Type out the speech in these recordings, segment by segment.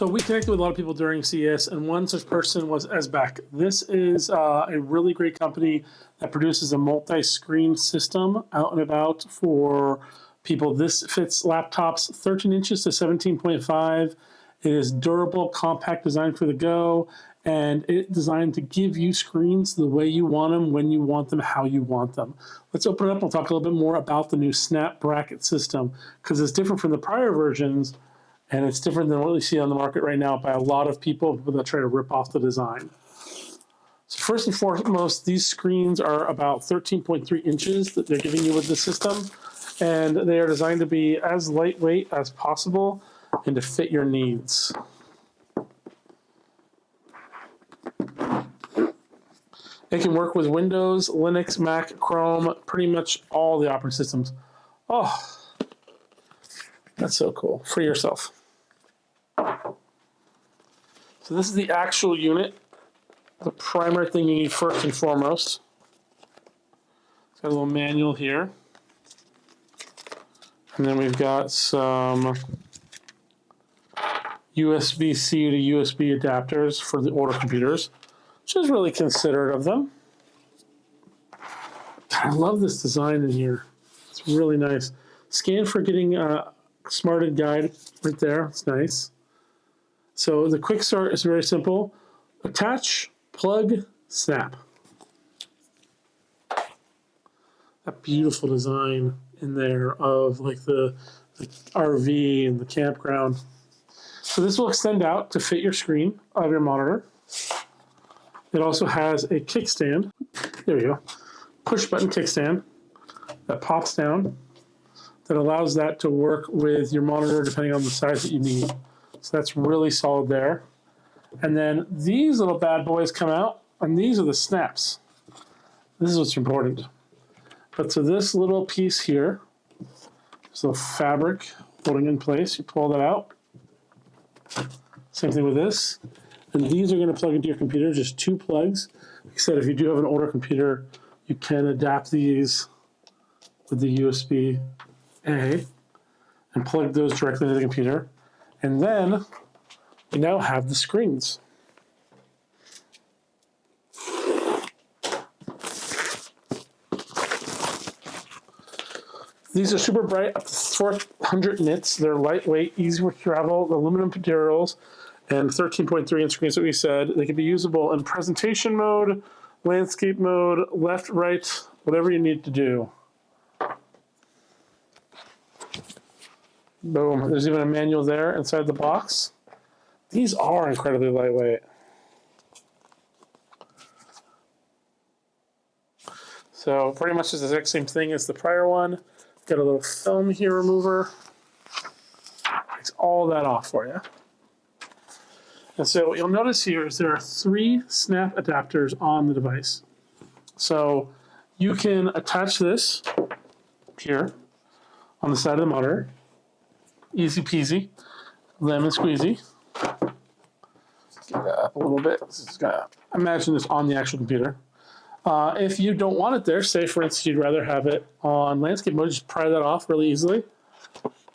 So we connected with a lot of people during CES, and one such person was Xebec. This is a really great company that produces a multi-screen system out and about for people. This fits laptops 13 inches to 17.5. It is durable, compact, designed for the go, and it's designed to give you screens the way you want them, when you want them, how you want them. Let's open it up. We'll talk a little bit more about the new Snap bracket system, because it's different from the prior versions, and it's different than what we see on the market right now by a lot of people that try to rip off the design. So first and foremost, these screens are about 13.3 inches that they're giving you with the system, and they are designed to be as lightweight as possible and to fit your needs. It can work with Windows, Linux, Mac, Chrome, pretty much all the operating systems. Oh, that's so cool. Free yourself. So this is the actual unit, the primary thing you need first and foremost. It's got a little manual here. And then we've got some USB-C to USB adapters for the older computers, which is really considerate of them. I love this design in here. It's really nice. Scan for getting a smarted guide right there. It's nice. So the quick start is very simple. Attach, plug, snap. That beautiful design in there of like the RV and the campground. So this will extend out to fit your screen of your monitor. It also has a kickstand. There we go. Push button kickstand that pops down that allows that to work with your monitor depending on the size that you need. So that's really solid there. And then these little bad boys come out, and these are the snaps. This is what's important. But so this little piece here, this little fabric holding in place, you pull that out. Same thing with this. And these are going to plug into your computer, just two plugs. Like I said, if you do have an older computer, you can adapt these with the USB-A and plug those directly into the computer. And then we now have the screens. These are super bright, up to 400 nits. They're lightweight, easy for travel, aluminum materials, and 13.3 inch screens that we said. They can be usable in presentation mode, landscape mode, left, right, whatever you need to do. Boom. There's even a manual there inside the box. These are incredibly lightweight. So pretty much it's the exact same thing as the prior one. Got a little film here remover. Takes all that off for you. And so what you'll notice here is there are 3 snap adapters on the device. So you can attach this here on the side of the monitor. Easy peasy, lemon squeezy. Get that up a little bit. Imagine this on the actual computer. If you don't want it there, say for instance you'd rather have it on landscape mode, just pry that off really easily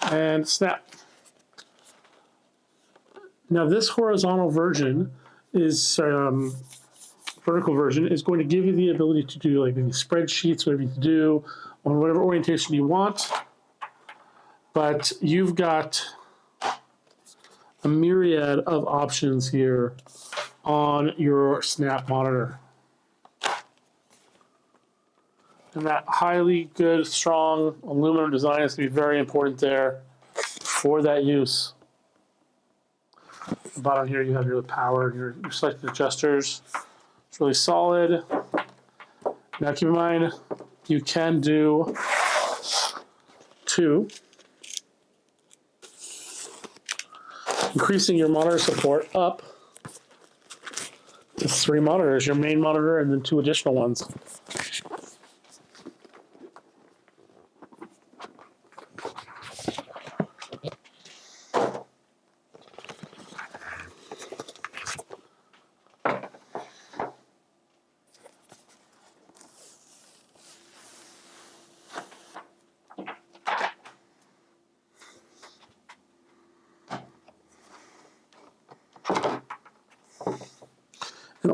and snap. Now this horizontal version is, vertical version is going to give you the ability to do like maybe spreadsheets, whatever you do, on whatever orientation you want. But you've got a myriad of options here on your Snap monitor. And that highly good, strong aluminum design is going to be very important there for that use. At the bottom here you have your power, your selected adjusters. It's really solid. Now keep in mind, you can do 2. Increasing your monitor support up to 3 monitors, your main monitor and then 2 additional ones.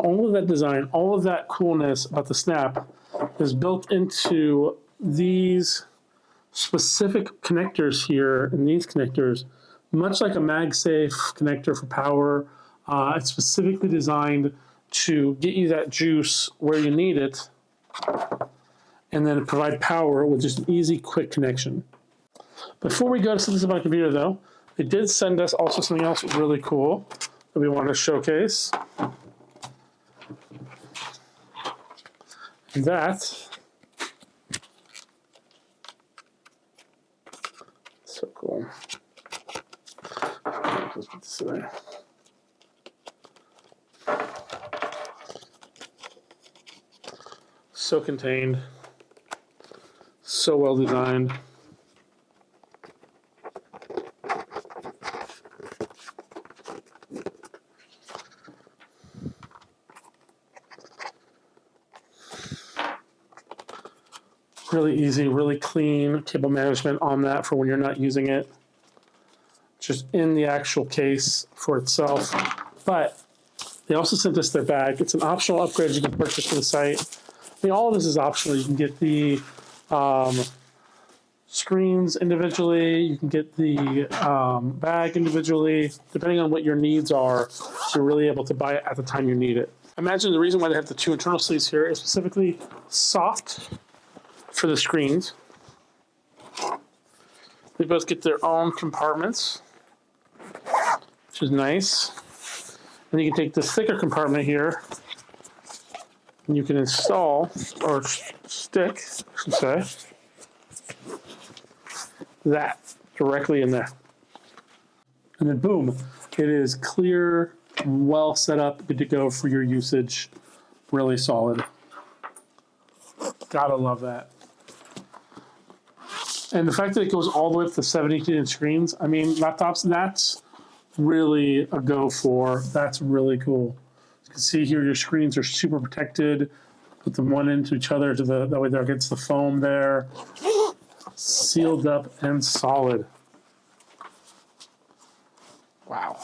all of that design, all of that coolness about the Snap is built into these specific connectors here, and these connectors, much like a MagSafe connector for power. It's specifically designed to get you that juice where you need it, and then provide power with just an easy, quick connection. Before we go to set this up on a computer, though, they did send us also something else really cool that we want to showcase. And that, so cool. Let's put this in there. So contained, so well designed. Really easy, really clean cable management on that for when you're not using it. Just in the actual case for itself. But they also sent us their bag. It's an optional upgrade you can purchase from the site. I mean, all of this is optional. You can get the screens individually. You can get the bag individually. Depending on what your needs are, you're really able to buy it at the time you need it. I imagine the reason why they have the 2 internal sleeves here is specifically soft for the screens. They both get their own compartments, which is nice. And you can take this thicker compartment here, and you can install, or stick, I should say, that directly in there. And then boom, it is clear, well set up, good to go for your usage. Really solid. Gotta love that. And the fact that it goes all the way up to 72-inch screens, I mean, laptops, that's really a go for. That's really cool. You can see here your screens are super protected. Put them one into each other that way there gets the foam there. Sealed up and solid. Wow.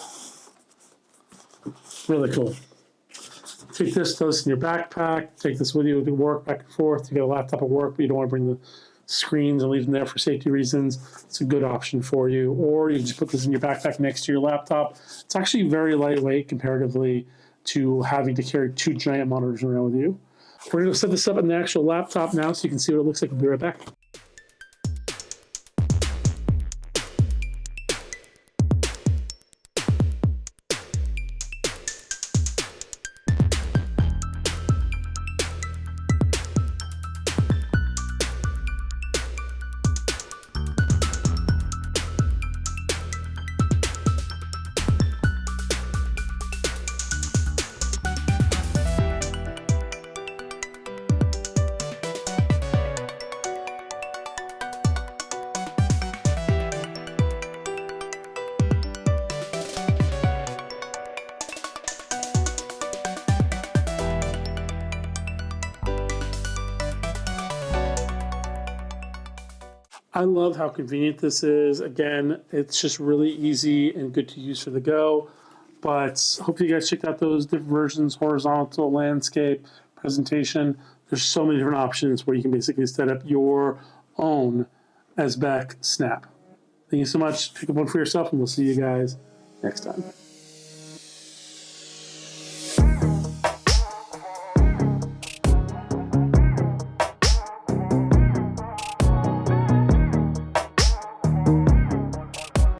Really cool. Take this, throw this in your backpack. Take this with you to work back and forth. You got a laptop at work, but you don't want to bring the screens and leave them there for safety reasons. It's a good option for you. Or you can just put this in your backpack next to your laptop. It's actually very lightweight comparatively to having to carry 2 giant monitors around with you. We're going to set this up in the actual laptop now so you can see what it looks like. We'll be right back. I love how convenient this is. Again, it's just really easy and good to use for the go. But hopefully you guys checked out those different versions, horizontal, landscape, presentation. There's so many different options where you can basically set up your own Xebec Snap. Thank you so much. Pick up one for yourself, and we'll see you guys next time.